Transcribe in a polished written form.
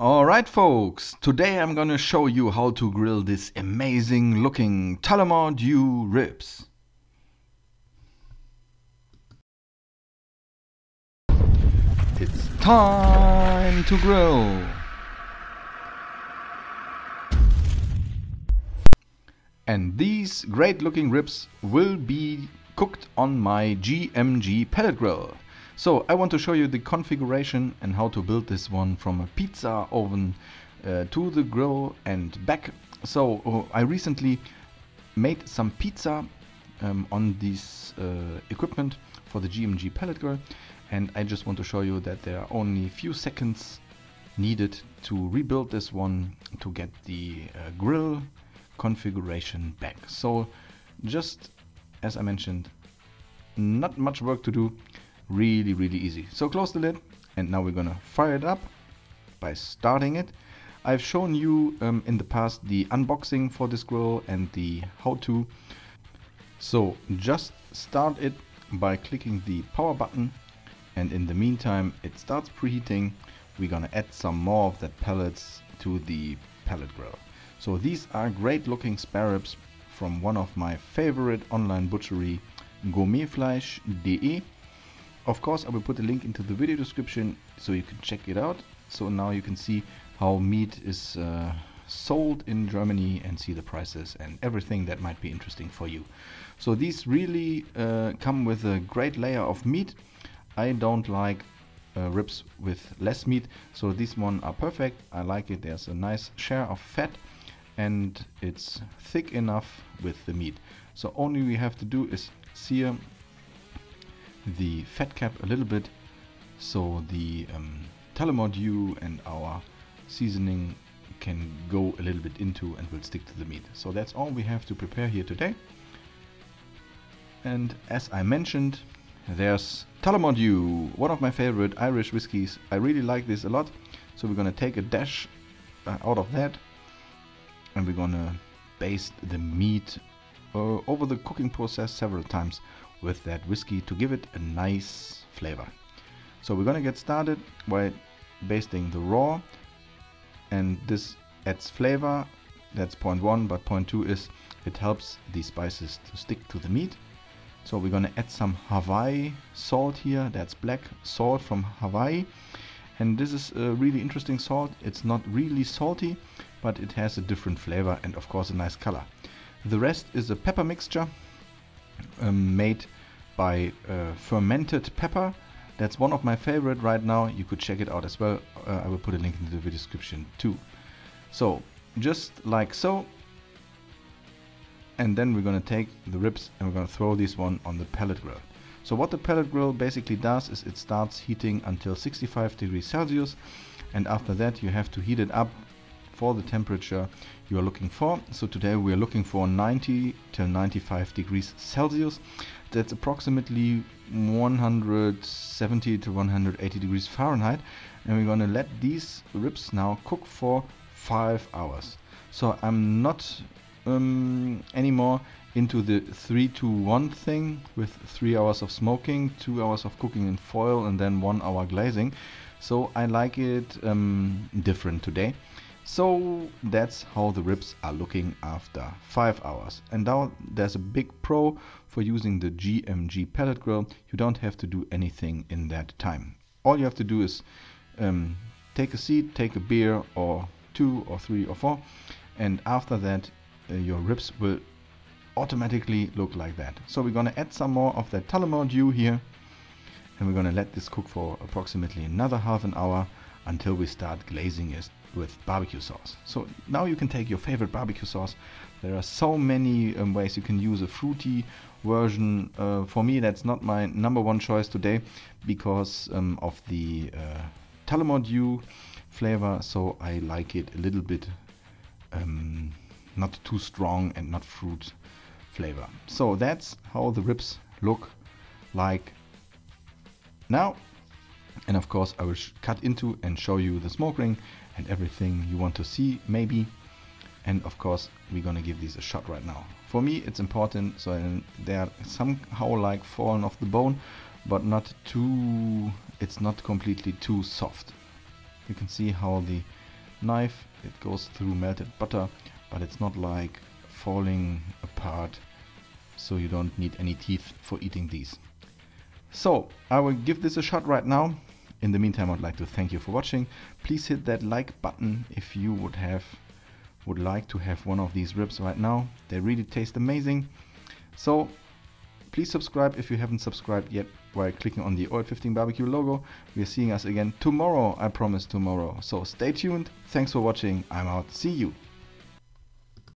Alright folks, today I'm gonna show you how to grill this amazing looking TULLAMORE DEW ribs. It's time to grill. And these great looking ribs will be cooked on my GMG pellet grill. So I want to show you the configuration and how to build this one from a pizza oven to the grill and back. So I recently made some pizza on this equipment for the GMG pellet grill, and I just want to show you that there are only a few seconds needed to rebuild this one to get the grill configuration back. So just as I mentioned, not much work to do, really easy. So close the lid, and now we're gonna fire it up by starting it. I've shown you in the past the unboxing for this grill and the how-to. So just start it by clicking the power button, and in the meantime it starts preheating. We're gonna add some more of that pellets to the pellet grill. So these are great looking spare ribs from one of my favorite online butchery, gourmetfleisch.de. Of course, I will put a link into the video description so you can check it out. So now you can see how meat is sold in Germany and see the prices and everything that might be interesting for you. So these really come with a great layer of meat. I don't like ribs with less meat, so these ones are perfect. I like it. There's a nice share of fat and it's thick enough with the meat. So only we have to do is sear the fat cap a little bit so the TULLAMORE dew and our seasoning can go a little bit into and will stick to the meat. So that's all we have to prepare here today. And as I mentioned, there's TULLAMORE dew, one of my favorite Irish whiskies. I really like this a lot. So we're gonna take a dash out of that, and we're gonna baste the meat over the cooking process several times with that whiskey to give it a nice flavor. So we're gonna get started by basting the raw, and this adds flavor. That's point one, but point two is it helps the spices to stick to the meat. So we're gonna add some Hawaii salt here. That's black salt from Hawaii, and this is a really interesting salt. It's not really salty, but it has a different flavor and of course a nice color. The rest is a pepper mixture made by fermented pepper. That's one of my favorite right now. You could check it out as well. I will put a link in the video description too. So just like so, and then we're gonna take the ribs and we're gonna throw this one on the pellet grill. So what the pellet grill basically does is it starts heating until 65 degrees Celsius, and after that you have to heat it up for the temperature you are looking for. So today we are looking for 90 till 95 degrees Celsius. That's approximately 170 to 180 degrees Fahrenheit, and we're gonna let these ribs now cook for 5 hours. So I'm not anymore into the 3-to-1 thing with 3 hours of smoking, 2 hours of cooking in foil, and then 1 hour glazing. So I like it different today. So that's how the ribs are looking after 5 hours. And now there's a big pro for using the GMG pellet grill. You don't have to do anything in that time. All you have to do is take a seat, take a beer or 2 or 3 or 4, and after that your ribs will automatically look like that. So we're gonna add some more of that TULLAMORE dew here, and we're gonna let this cook for approximately another half an hour until we start glazing it with barbecue sauce. So now you can take your favorite barbecue sauce. There are so many ways you can use a fruity version. For me, that's not my #1 choice today because of the TULLAMORE dew flavor. So I like it a little bit not too strong and not fruit flavor. So that's how the ribs look like now. And of course I will cut into and show you the smoke ring and everything you want to see maybe. And of course we're gonna give these a shot right now. For me it's important so they are somehow like fallen off the bone, but not too, it's not completely too soft. You can see how the knife. It goes through melted butter, but it's not like falling apart, so you don't need any teeth for eating these. So I will give this a shot right now. In the meantime, I'd like to thank you for watching. Please hit that like button if you would like to have one of these ribs right now. They really taste amazing. So please subscribe if you haven't subscribed yet by clicking on the Oil 15 Barbecue logo. We are seeing us again tomorrow, I promise, tomorrow. So stay tuned. Thanks for watching. I'm out. See you.